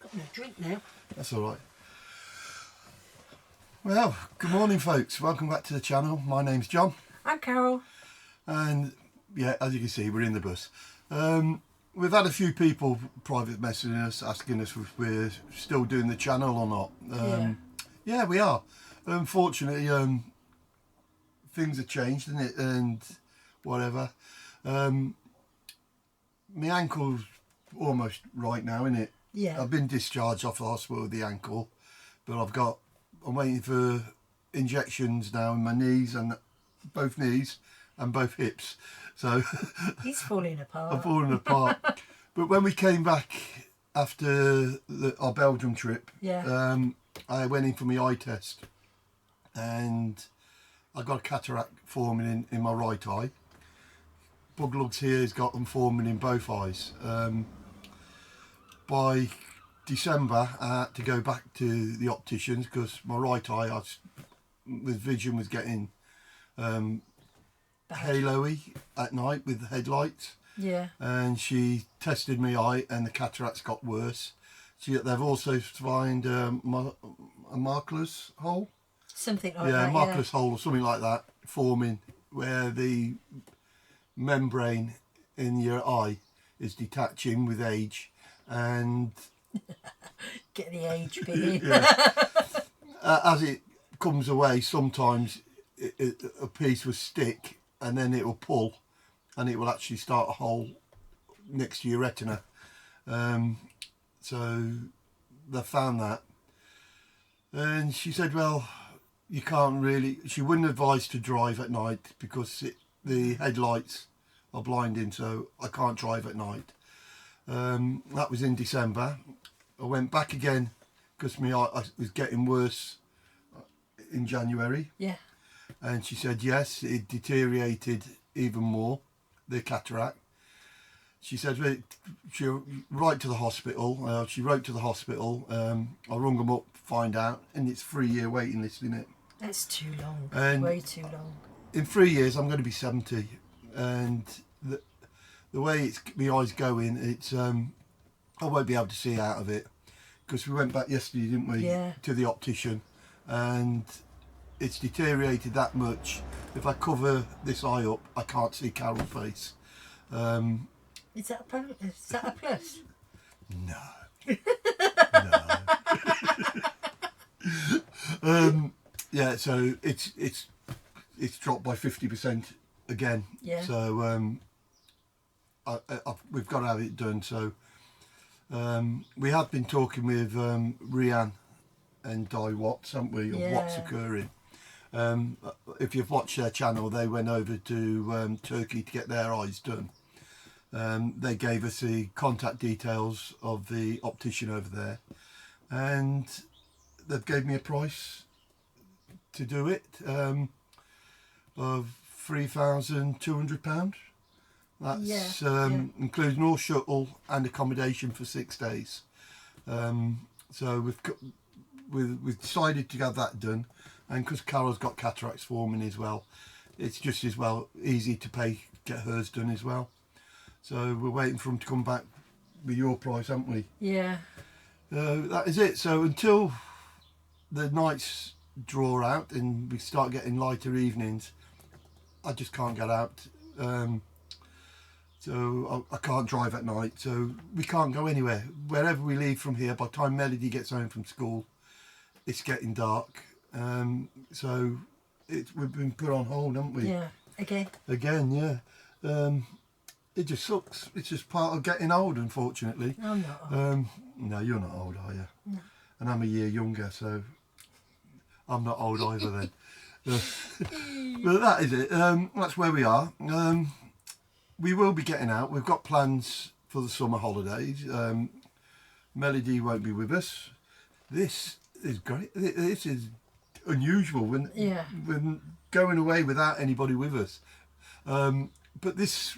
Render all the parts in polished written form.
Got no drink now. That's all right. Well, good morning, folks. Welcome back to the channel. My name's John. I'm Carol. And yeah, as you can see, we're in the bus. We've had a few people private messaging us, asking us if we're still doing the channel or not. Yeah, we are. Unfortunately, things have changed, isn't it? And whatever. My ankle's almost right now, isn't it? Yeah. I've been discharged off the hospital with the ankle, but I'm waiting for injections now in my knees and both knees and both hips. So He's falling apart. I'm falling apart. But when we came back after our Belgium trip, I went in for my eye test and I got a cataract forming in my right eye. Bug lugs here has got them forming in both eyes. By December, I had to go back to the opticians because my right eye, with vision, was getting halo-y at night with the headlights. Yeah. And she tested my eye, and the cataracts got worse. They've also found a Marker's hole. Something like that. Yeah, Marker's hole or something like that forming where the membrane in your eye is detaching with age, and get the age bit in. As it comes away, sometimes a piece will stick and then it will pull and it will actually start a hole next to your retina. So they found that, and she said, well, you can't really, she wouldn't advise to drive at night because the headlights are blinding, so I can't drive at night. That was in December. I went back again because my eye was getting worse in January. Yeah. And she said, yes, it deteriorated even more, the cataract. She said, she wrote to the hospital. She wrote to the hospital. I rung them up to find out, and it's 3-year waiting list, isn't it? That's too long. And way too long. In 3 years, I'm going to be 70, and the way my eye's going, it's I won't be able to see out of it because we went back yesterday, didn't we? Yeah. To the optician, and it's deteriorated that much. If I cover this eye up, I can't see Carol's face. Is that a plus? No. No. Yeah, so it's dropped by 50% again. Yeah. So we've got to have it done. So we have been talking with Rianne and Di Watts, haven't we, of what's occurring. If you've watched their channel, they went over to Turkey to get their eyes done. They gave us the contact details of the optician over there, and they've gave me a price to do it of £3,200. That's including all shuttle and accommodation for 6 days. So we've decided to have that done, and because Carol's got cataracts forming as well, it's just as well easy to get hers done as well. So we're waiting for them to come back with your price, haven't we? Yeah. That is it. So until the nights draw out and we start getting lighter evenings, I just can't get out. So I can't drive at night, so we can't go anywhere. Wherever we leave from here, by the time Melody gets home from school, it's getting dark. So we've been put on hold, haven't we? Yeah, again, yeah. It just sucks. It's just part of getting old, unfortunately. I'm not old. No, you're not old, are you? No. And I'm a year younger, so I'm not old either then. But that is it. That's where we are. We will be getting out. We've got plans for the summer holidays. Melody won't be with us. This is great. This is unusual when going away without anybody with us. But this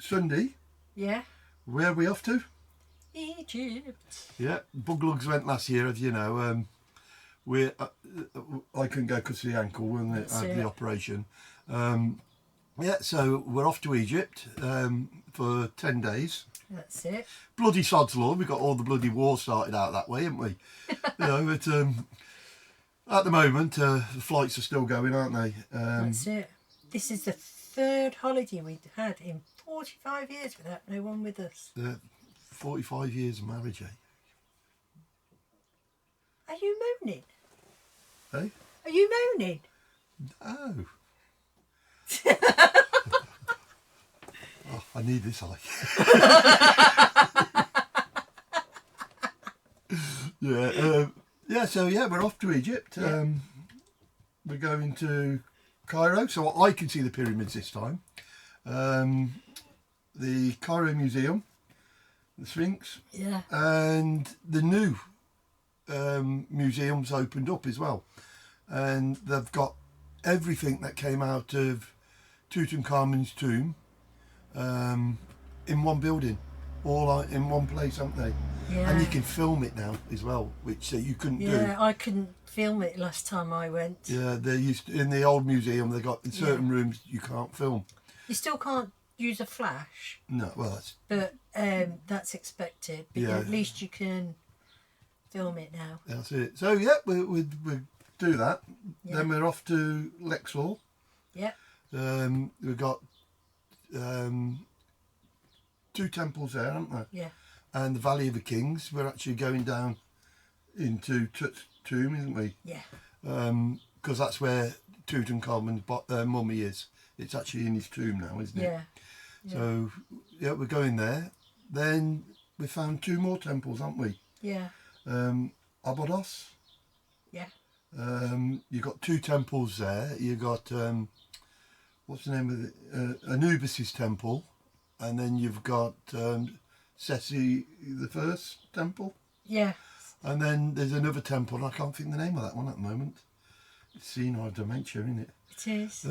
Sunday, where are we off to? Egypt. Yeah, bug lugs went last year, as you know. I couldn't go because of the ankle, wasn't it? I had the operation. Yeah, so we're off to Egypt for 10 days. That's it. Bloody sod's law. We got all the bloody war started out that way, haven't we? But at the moment, the flights are still going, aren't they? That's it. This is the third holiday we've had in 45 years without no one with us. 45 years of marriage, eh? Are you moaning? Hey? Are you moaning? Oh. Oh, I need this eye. So we're off to Egypt. Yeah. We're going to Cairo, so I can see the pyramids this time. The Cairo Museum, the Sphinx, Yeah. and the new museum's opened up as well, and they've got everything that came out of Tutankhamun's tomb in one building, all in one place, haven't they? Yeah. And you can film it now as well, which you couldn't do. Yeah, I couldn't film it last time I went. Yeah, they used to, in the old museum. They got in certain rooms you can't film. You still can't use a flash, No, well that's but that's expected. But Yeah. at least you can film it now. it. So yeah, we do that. Yeah. Then we're off to Lexor. Yeah. We've got 2 temples there, haven't we? Yeah. And the Valley of the Kings. We're actually going down into Tut's tomb, isn't we? Yeah. Because that's where Tutankhamun's mummy is. It's actually in his tomb now, isn't it? Yeah. So yeah, we're going there. Then we found 2 more temples, haven't we? Yeah. Abydos. Yeah. You've got 2 temples there. You got what's the name of it? Anubis's temple, and then you've got Sesi the First temple, Yeah. and then there's another temple. I can't think the name of that one at the moment. It's senile dementia, isn't it? It is.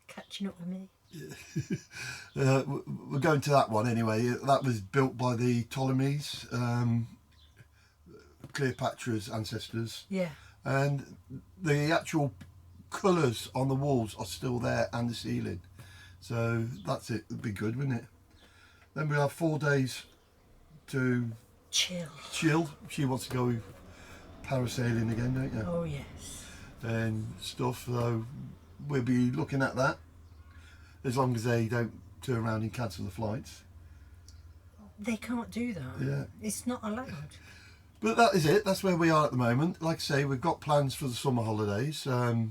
Catching up with me. We're going to that one anyway. That was built by the Ptolemies, Cleopatra's ancestors, Yeah. and the actual colours on the walls are still there and the ceiling. So that's it. It'd be good, wouldn't it? Then we have 4 days to Chill. She wants to go parasailing again, don't you? Oh yes. And stuff. So we'll be looking at that, as long as they don't turn around and cancel the flights. They can't do that. Yeah. It's not allowed. But that is it. That's where we are at the moment. Like I say, we've got plans for the summer holidays to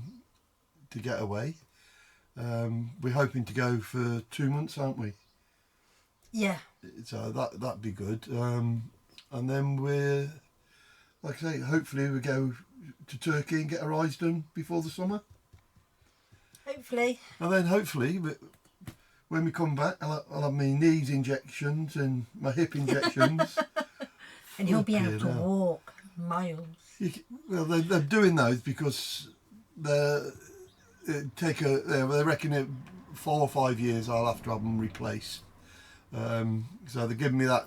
get away. We're hoping to go for 2 months, aren't we? Yeah. So that'd be good. And then we're, like I say, hopefully we go to Turkey and get our eyes done before the summer. Hopefully. And then hopefully, when we come back, I'll have my knees injections and my hip injections. And he'll be able Flipping to hell. walk miles. Well, they're doing those because they reckon it 4 or 5 years I'll have to have them replaced. So they're giving me the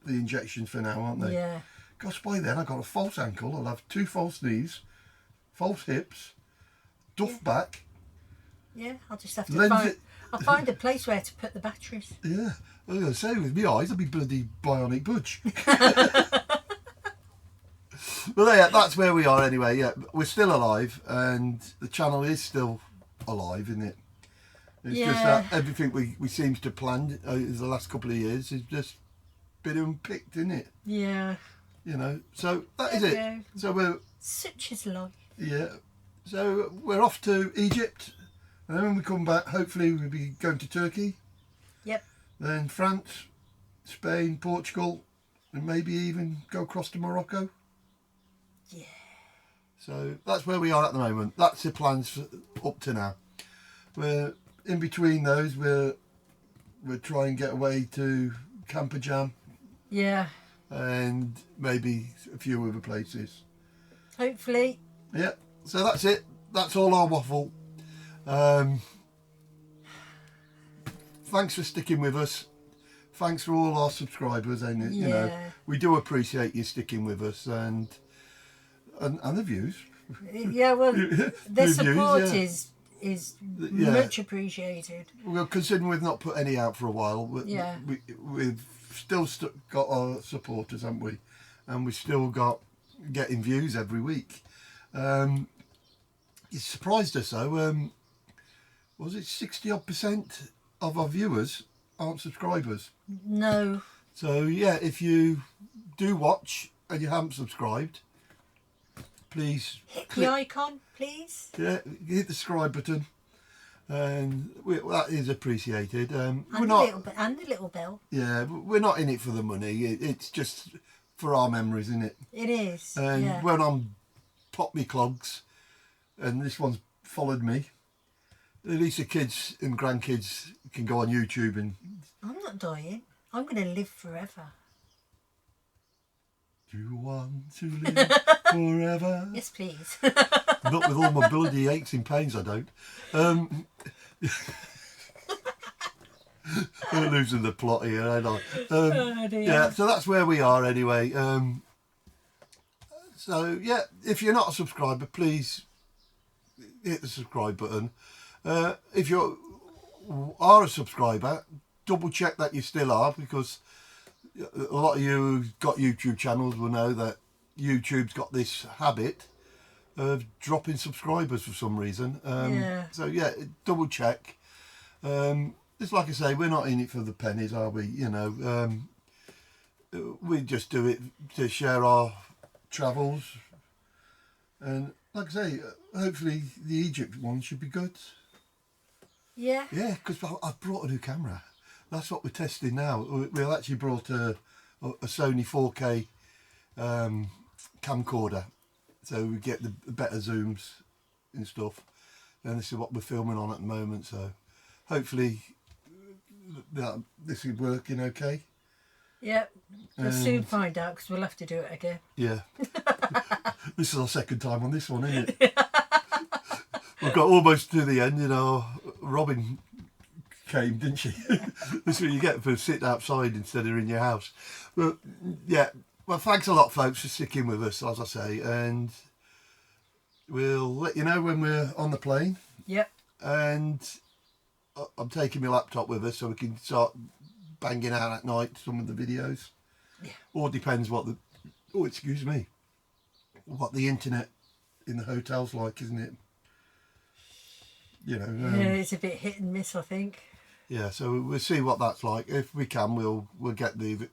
injections for now, aren't they? Yeah. Gosh, by then I've got a false ankle. I'll have 2 false knees, false hips, duff back. Yeah. I'll just have to Lens- I'll find a place where to put the batteries. Yeah, I was going to say, with my eyes, I'll be bloody bionic budge. But yeah, that's where we are anyway. Yeah, we're still alive, and the channel is still alive, isn't it? It's just that everything we seems to plan the last couple of years has just been unpicked, isn't it? Yeah. You know, so that is There we it. go. So we're Such is life. so we're off to Egypt, and then when we come back, hopefully we'll be going to Turkey. Yep. Then France, Spain, Portugal, and maybe even go across to Morocco. Yeah. So that's where we are at the moment. That's the plans for, up to now. We're in between those. We're trying to get away to Camper Jam Yeah. and maybe a few other places. Hopefully. Yeah. So that's it. That's all our waffle. Thanks for sticking with us. Thanks for all our subscribers, and you know, we do appreciate you sticking with us and the views. Yeah, well, the Reviews, support yeah. is is Yeah. much appreciated. Well, considering we've not put any out for a while, Yeah. we've still got our supporters, haven't we? And we've still got getting views every week. It surprised us though. Was it 60% of our viewers aren't subscribers? No. So yeah, if you do watch and you haven't subscribed, please Hit click, the icon, please. yeah, hit the subscribe button, and that is appreciated. We're And not, and the little bell. yeah, we're not in it for the money. It's just for our memories, isn't it? It is. And yeah. when I'm pop me clogs, and this one's followed me, at least the kids and grandkids can go on YouTube and. I'm not dying. I'm going to live forever. Do you want to live forever? Yes, please. Not with all my bloody aches and pains, I don't. I'm losing the plot here, ain't I? Oh, dear. Yeah, so that's where we are anyway. So, yeah, if you're not a subscriber, please hit the subscribe button. If you are a subscriber, double check that you still are, because a lot of you who've got YouTube channels will know that YouTube's got this habit of dropping subscribers for some reason. Yeah. So yeah, double check. Just like I say, we're not in it for the pennies, are we? You know, we just do it to share our travels. And like I say, hopefully the Egypt one should be good. Yeah. Yeah, because I've brought a new camera. That's what we're testing now. We've actually brought a Sony 4K camcorder, so we get the better zooms and stuff. And this is what we're filming on at the moment. So hopefully this is working okay. Yeah. We'll soon find out, because we'll have to do it again. Yeah. This is our second time on this one, isn't it? We've got almost to the end. You know, Robin came, didn't she? That's what you get for sitting outside instead of in your house. But yeah, well, thanks a lot, folks, for sticking with us, as I say, and we'll let you know when we're on the plane. Yep. And I'm taking my laptop with us so we can start banging out at night some of the videos. Yeah. Or depends what the what the internet in the hotel's like, isn't it? You know. Yeah, it's a bit hit and miss, I think. Yeah, so we'll see what that's like. If we can, we'll get the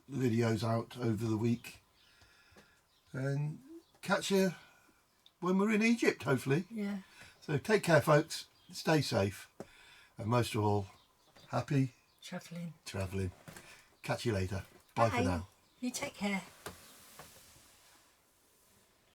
videos out over the week and catch you when we're in Egypt, hopefully. Yeah. So take care, folks. Stay safe, and most of all, happy Travelling. travelling. Catch you later. Bye for now. You take care.